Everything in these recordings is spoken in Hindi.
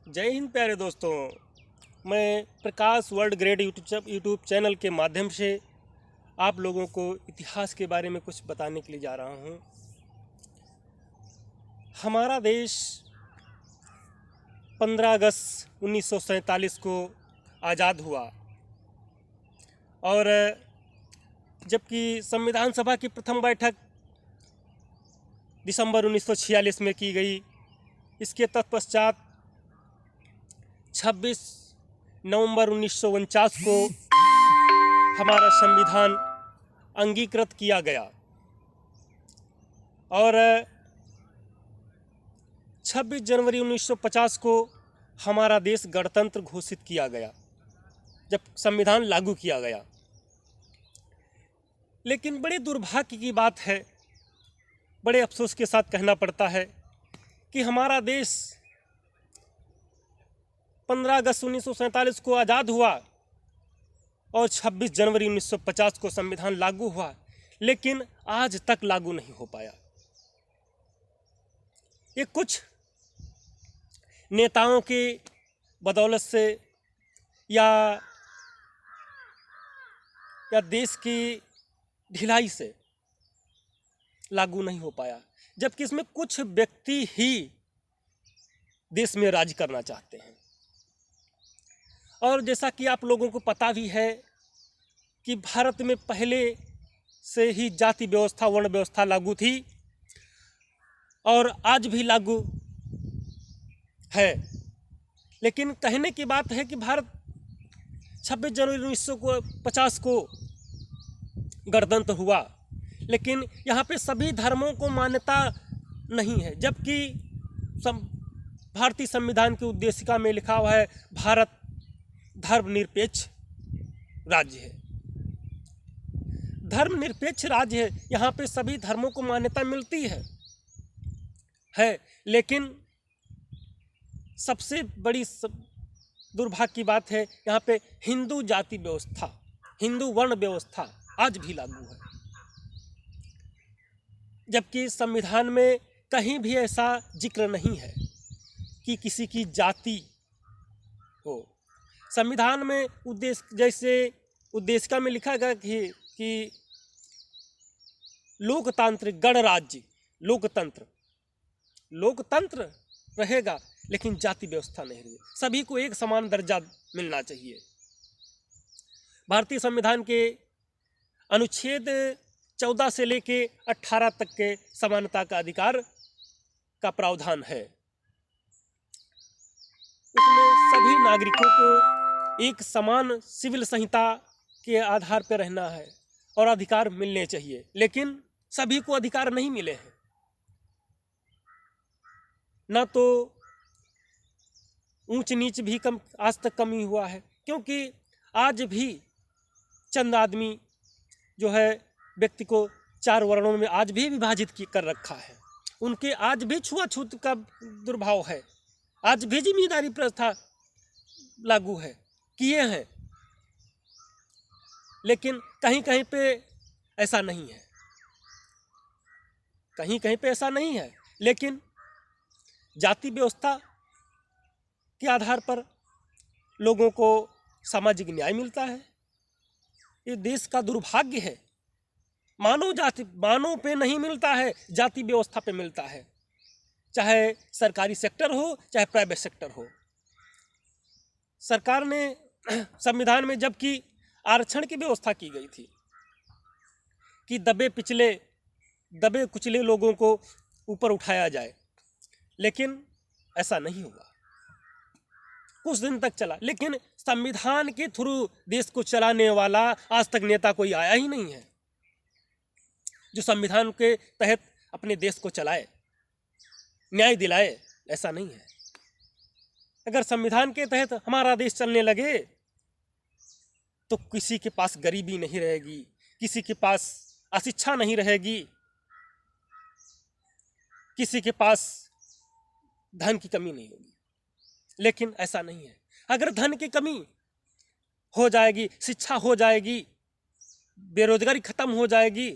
जय हिंद प्यारे दोस्तों। मैं प्रकाश वर्ल्ड ग्रेड यूट्यूब चैनल के माध्यम से आप लोगों को इतिहास के बारे में कुछ बताने के लिए जा रहा हूँ। हमारा देश 15 अगस्त 1947 को आज़ाद हुआ और जबकि संविधान सभा की प्रथम बैठक दिसंबर 1946 में की गई। इसके तत्पश्चात 26 नवंबर 1949 को हमारा संविधान अंगीकृत किया गया और 26 जनवरी 1950 को हमारा देश गणतंत्र घोषित किया गया जब संविधान लागू किया गया। लेकिन बड़े दुर्भाग्य की बात है, बड़े अफसोस के साथ कहना पड़ता है कि हमारा देश 15 अगस्त 1947 को आज़ाद हुआ और 26 जनवरी 1950 को संविधान लागू हुआ, लेकिन आज तक लागू नहीं हो पाया। ये कुछ नेताओं की बदौलत से या देश की ढिलाई से लागू नहीं हो पाया, जबकि इसमें कुछ व्यक्ति ही देश में राज करना चाहते हैं। और जैसा कि आप लोगों को पता भी है कि भारत में पहले से ही जाति व्यवस्था, वर्ण व्यवस्था लागू थी और आज भी लागू है। लेकिन कहने की बात है कि भारत 26 जनवरी 1950 को गणतंत्र हुआ, लेकिन यहाँ पे सभी धर्मों को मान्यता नहीं है, जबकि भारतीय संविधान की उद्देशिका में लिखा हुआ है भारत धर्मनिरपेक्ष राज्य है। धर्मनिरपेक्ष राज्य है, यहाँ पे सभी धर्मों को मान्यता मिलती है। लेकिन सबसे बड़ी दुर्भाग्य की बात है, यहाँ पे हिंदू जाति व्यवस्था, हिंदू वर्ण व्यवस्था आज भी लागू है, जबकि संविधान में कहीं भी ऐसा जिक्र नहीं है कि किसी की जाति हो। संविधान में जैसे उद्देशिका में लिखा गया कि लोकतांत्रिक गणराज्य, लोकतंत्र रहेगा, लेकिन जाति व्यवस्था नहीं रहेगी। सभी को एक समान दर्जा मिलना चाहिए। भारतीय संविधान के अनुच्छेद 14 से लेके 18 तक के समानता का अधिकार का प्रावधान है। उसमें सभी नागरिकों को एक समान सिविल संहिता के आधार पर रहना है और अधिकार मिलने चाहिए, लेकिन सभी को अधिकार नहीं मिले हैं। ना तो ऊंच नीच भी कम आज तक कमी हुआ है, क्योंकि आज भी चंद आदमी जो है व्यक्ति को 4 वर्णों में आज भी विभाजित कर रखा है। उनके आज भी छुआछूत का दुर्भाव है, आज भी जिम्मेदारी प्रथा लागू है, किए हैं। लेकिन कहीं कहीं पे ऐसा नहीं है, कहीं कहीं पे ऐसा नहीं है, लेकिन जाति व्यवस्था के आधार पर लोगों को सामाजिक न्याय मिलता है। ये देश का दुर्भाग्य है। मानव पे नहीं मिलता है, जाति व्यवस्था पे मिलता है, चाहे सरकारी सेक्टर हो चाहे प्राइवेट सेक्टर हो। सरकार ने संविधान में जबकि आरक्षण की व्यवस्था की गई थी कि दबे कुचले लोगों को ऊपर उठाया जाए, लेकिन ऐसा नहीं हुआ। कुछ दिन तक चला, लेकिन संविधान के थ्रू देश को चलाने वाला आज तक नेता कोई आया ही नहीं है जो संविधान के तहत अपने देश को चलाए, न्याय दिलाए। ऐसा नहीं है। अगर संविधान के तहत हमारा देश चलने लगे तो किसी के पास गरीबी नहीं रहेगी, किसी के पास अशिक्षा नहीं रहेगी, किसी के पास धन की कमी नहीं होगी। लेकिन ऐसा नहीं है। अगर धन की कमी हो जाएगी, शिक्षा हो जाएगी, बेरोजगारी खत्म हो जाएगी,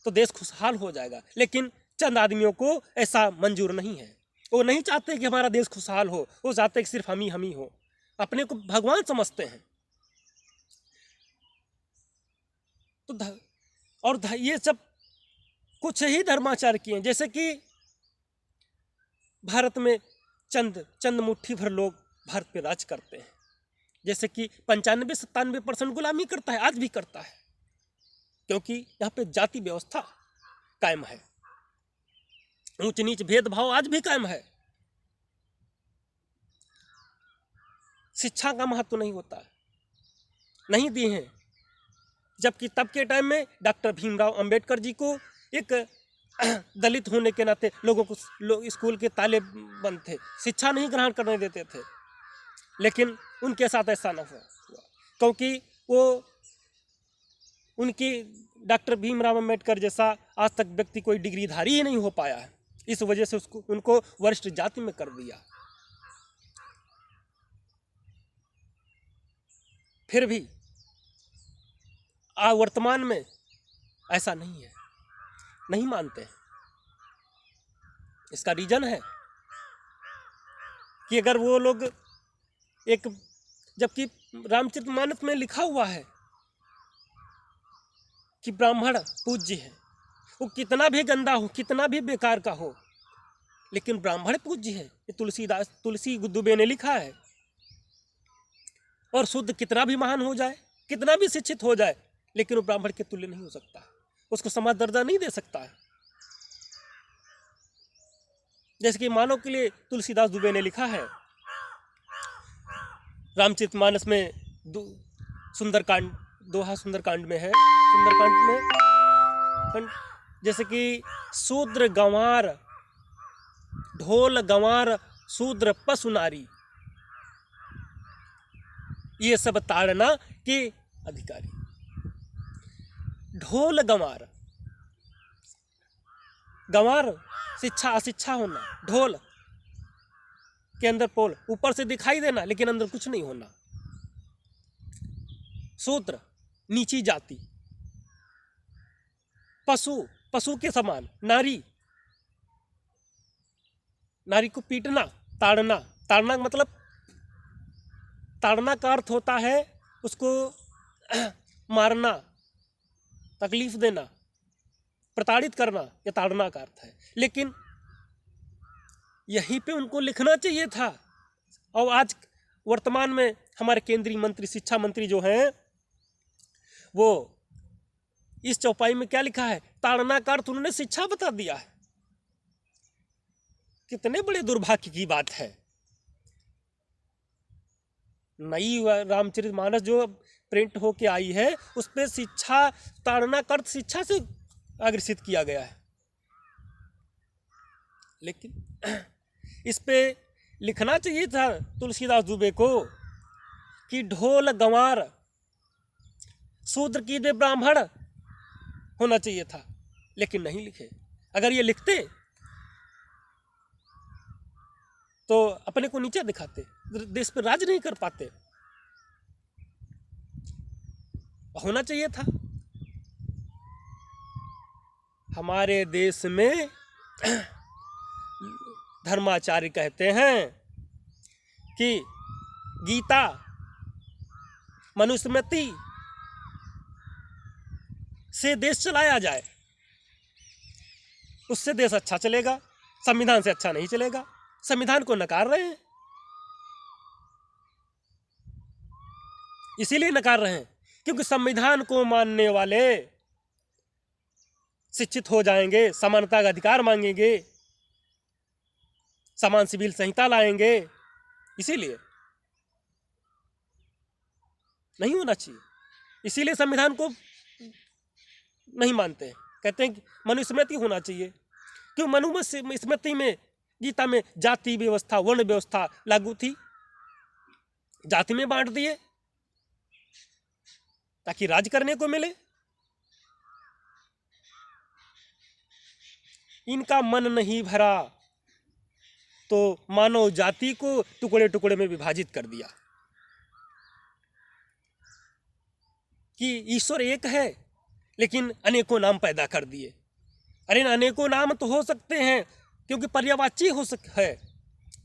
तो देश खुशहाल हो जाएगा। लेकिन चंद आदमियों को ऐसा मंजूर नहीं है। वो नहीं चाहते कि हमारा देश खुशहाल हो, वो चाहते कि सिर्फ हम ही हो, अपने को भगवान समझते हैं। तो और ये सब कुछ ही धर्माचार किए हैं, जैसे कि भारत में चंद मुट्ठी भर लोग भारत पे राज करते हैं, जैसे कि 95-97% गुलामी करता है, आज भी करता है, क्योंकि यहाँ पे जाति व्यवस्था कायम है, ऊंच नीच भेदभाव आज भी कायम है, शिक्षा का महत्व नहीं होता है, नहीं दिए हैं। जबकि तब के टाइम में डॉक्टर भीमराव अंबेडकर जी को एक दलित होने के नाते लोगों को स्कूल के ताले बंद थे, शिक्षा नहीं ग्रहण करने देते थे, लेकिन उनके साथ ऐसा न हुआ, क्योंकि वो उनकी डॉक्टर भीमराव अंबेडकर जैसा आज तक व्यक्ति कोई डिग्रीधारी ही नहीं हो पाया है, इस वजह से उनको वरिष्ठ जाति में कर दिया। फिर भी वर्तमान में ऐसा नहीं है, नहीं मानते। इसका रीजन है कि अगर वो लोग जबकि रामचरितमानस में लिखा हुआ है कि ब्राह्मण पूज्य है, वो कितना भी गंदा हो, कितना भी बेकार का हो, लेकिन ब्राह्मण पूज्य है, ये तुलसी दुबे ने लिखा है। और शुद्ध कितना भी महान हो जाए, कितना भी शिक्षित हो जाए, लेकिन वो ब्राह्मण के तुल्य नहीं हो सकता, उसको समाज दर्जा नहीं दे सकता है। जैसे कि मानव के लिए तुलसीदास दुबे ने लिखा है रामचरितमानस में, सुंदरकांड, दोहा सुंदरकांड में है, सुंदरकांड में जैसे कि शूद्र गंवार ढोल गंवार शूद्र पशु नारी, ये सब ताड़ना के अधिकारी। ढोल गंवार, गंवार शिक्षा अशिक्षा होना, ढोल के अंदर पोल, ऊपर से दिखाई देना लेकिन अंदर कुछ नहीं होना, शूद्र नीची जाति, पशु के समान, नारी को पीटना, ताड़ना मतलब, ताड़ना का अर्थ होता है उसको मारना, तकलीफ देना, प्रताड़ित करना, यह ताड़ना का अर्थ है। लेकिन यहीं पे उनको लिखना चाहिए था। और आज वर्तमान में हमारे केंद्रीय मंत्री, शिक्षा मंत्री जो हैं, वो इस चौपाई में क्या लिखा है, ताड़ना का अर्थ उन्होंने शिक्षा बता दिया है। कितने बड़े दुर्भाग्य की बात है। नई रामचरितमानस जो प्रिंट होके आई है, उस पर शिक्षा, ताड़ना का अर्थ शिक्षा से अग्रसित किया गया है, लेकिन इस पे लिखना चाहिए था तुलसीदास दुबे को कि ढोल गंवार शूद्र की दे ब्राह्मण होना चाहिए था, लेकिन नहीं लिखे। अगर ये लिखते तो अपने को नीचे दिखाते, देश पर राज नहीं कर पाते। होना चाहिए था। हमारे देश में धर्माचार्य कहते हैं कि गीता, मनुस्मृति से देश चलाया जाए, उससे देश अच्छा चलेगा, संविधान से अच्छा नहीं चलेगा। संविधान को नकार रहे हैं, इसीलिए नकार रहे हैं क्योंकि संविधान को मानने वाले शिक्षित हो जाएंगे, समानता का अधिकार मांगेंगे, समान सिविल संहिता लाएंगे, इसीलिए नहीं होना चाहिए। इसीलिए संविधान को नहीं मानते हैं, कहते हैं कि मनुस्मृति होना चाहिए। क्यों? मनुस्मृति में, गीता में जाति व्यवस्था, वर्ण व्यवस्था लागू थी, जाति में बांट दिए ताकि राज करने को मिले। इनका मन नहीं भरा तो मानव जाति को टुकड़े टुकड़े में विभाजित कर दिया कि ईश्वर एक है, लेकिन अनेकों नाम पैदा कर दिए। अरे अनेकों नाम तो हो सकते हैं, क्योंकि पर्यायवाची है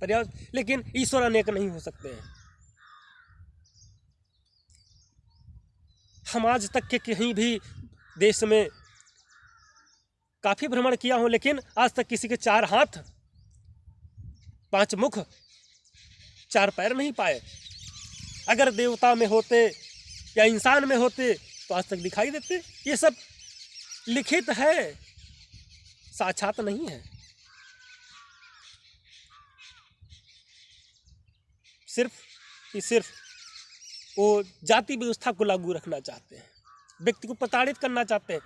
पर्याय, लेकिन ईश्वर अनेक नहीं हो सकते हैं। हम आज तक के कहीं भी देश में काफ़ी भ्रमण किया हूँ, लेकिन आज तक किसी के 4 हाथ 5 मुख 4 पैर नहीं पाए। अगर देवता में होते या इंसान में होते तो आज तक दिखाई देते। ये सब लिखित है, साक्षात नहीं है। सिर्फ वो जाति व्यवस्था को लागू रखना चाहते हैं, व्यक्ति को प्रताड़ित करना चाहते हैं।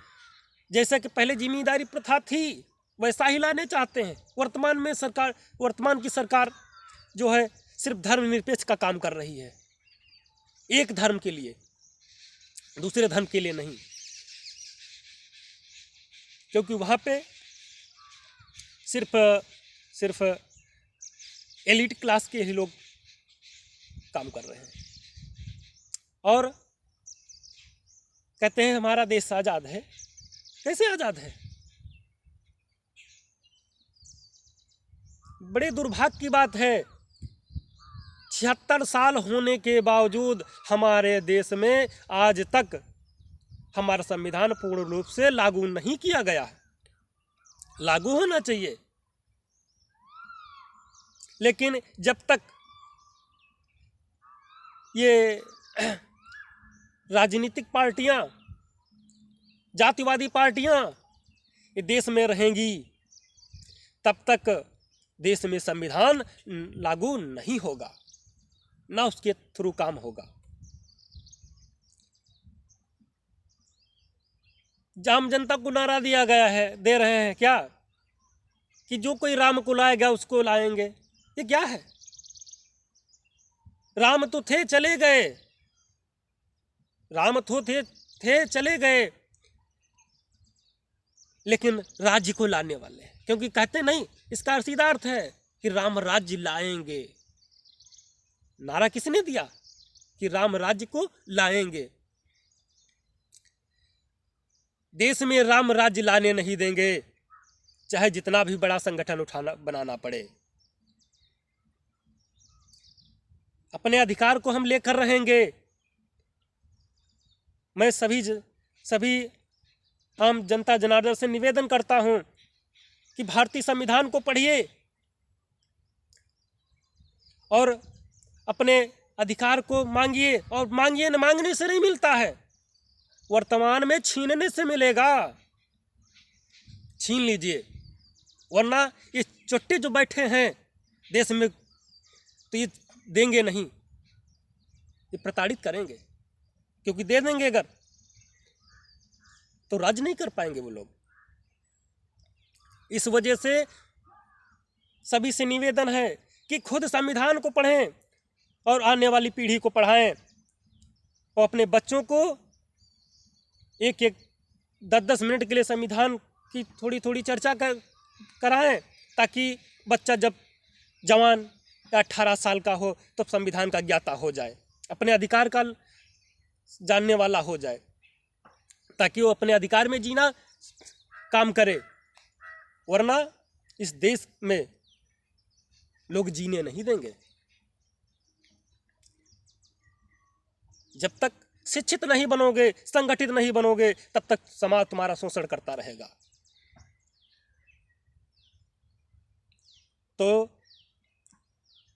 जैसा कि पहले जिम्मेदारी प्रथा थी वैसा ही लाने चाहते हैं। वर्तमान की सरकार जो है सिर्फ धर्मनिरपेक्ष का काम कर रही है, एक धर्म के लिए, दूसरे धर्म के लिए नहीं। क्योंकि वहाँ पे सिर्फ एलिट क्लास के ही लोग काम कर रहे हैं। और कहते हैं हमारा देश आज़ाद है। कैसे आज़ाद है? बड़े दुर्भाग्य की बात है, 76 साल होने के बावजूद हमारे देश में आज तक हमारा संविधान पूर्ण रूप से लागू नहीं किया गया है। लागू होना चाहिए, लेकिन जब तक ये राजनीतिक पार्टियां, जातिवादी पार्टियां ये देश में रहेंगी, तब तक देश में संविधान लागू नहीं होगा, ना उसके थ्रू काम होगा। आम जनता को नारा दिया गया है, दे रहे हैं क्या, कि जो कोई राम को लाएगा उसको लाएंगे। ये क्या है? राम तो थे चले गए, राम तो थे चले गए, लेकिन राज्य को लाने वाले हैं। क्योंकि कहते नहीं, इसका सीधा अर्थ है कि राम राज्य लाएंगे। नारा किसने दिया कि राम राज्य को लाएंगे? देश में राम राज्य लाने नहीं देंगे, चाहे जितना भी बड़ा संगठन बनाना पड़े। अपने अधिकार को हम लेकर रहेंगे। मैं सभी आम जनता जनार्दन से निवेदन करता हूं कि भारतीय संविधान को पढ़िए और अपने अधिकार को मांगिए। और मांगिए, न मांगने से नहीं मिलता है, वर्तमान में छीनने से मिलेगा। छीन लीजिए, वरना ये चोट्टे जो बैठे हैं देश में तो ये देंगे नहीं, ये प्रताड़ित करेंगे। क्योंकि दे देंगे अगर तो राज नहीं कर पाएंगे वो लोग। इस वजह से सभी से निवेदन है कि खुद संविधान को पढ़ें और आने वाली पीढ़ी को पढ़ाएं, और अपने बच्चों को 1-1, 10-10 मिनट के लिए संविधान की थोड़ी चर्चा कराएं, ताकि बच्चा जब जवान या 18 साल का हो तब संविधान का ज्ञाता हो जाए, अपने अधिकार का जानने वाला हो जाए, ताकि वो अपने अधिकार में जीना काम करे। वरना इस देश में लोग जीने नहीं देंगे। जब तक शिक्षित नहीं बनोगे, संगठित नहीं बनोगे, तब तक समाज तुम्हारा शोषण करता रहेगा। तो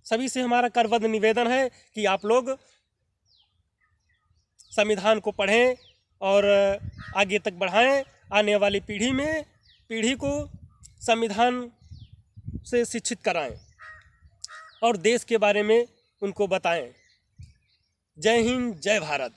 सभी से हमारा करबद्ध निवेदन है कि आप लोग संविधान को पढ़ें और आगे तक बढ़ाएं। आने वाली पीढ़ी को संविधान से शिक्षित कराएं और देश के बारे में उनको बताएं। जय हिंद, जय भारत।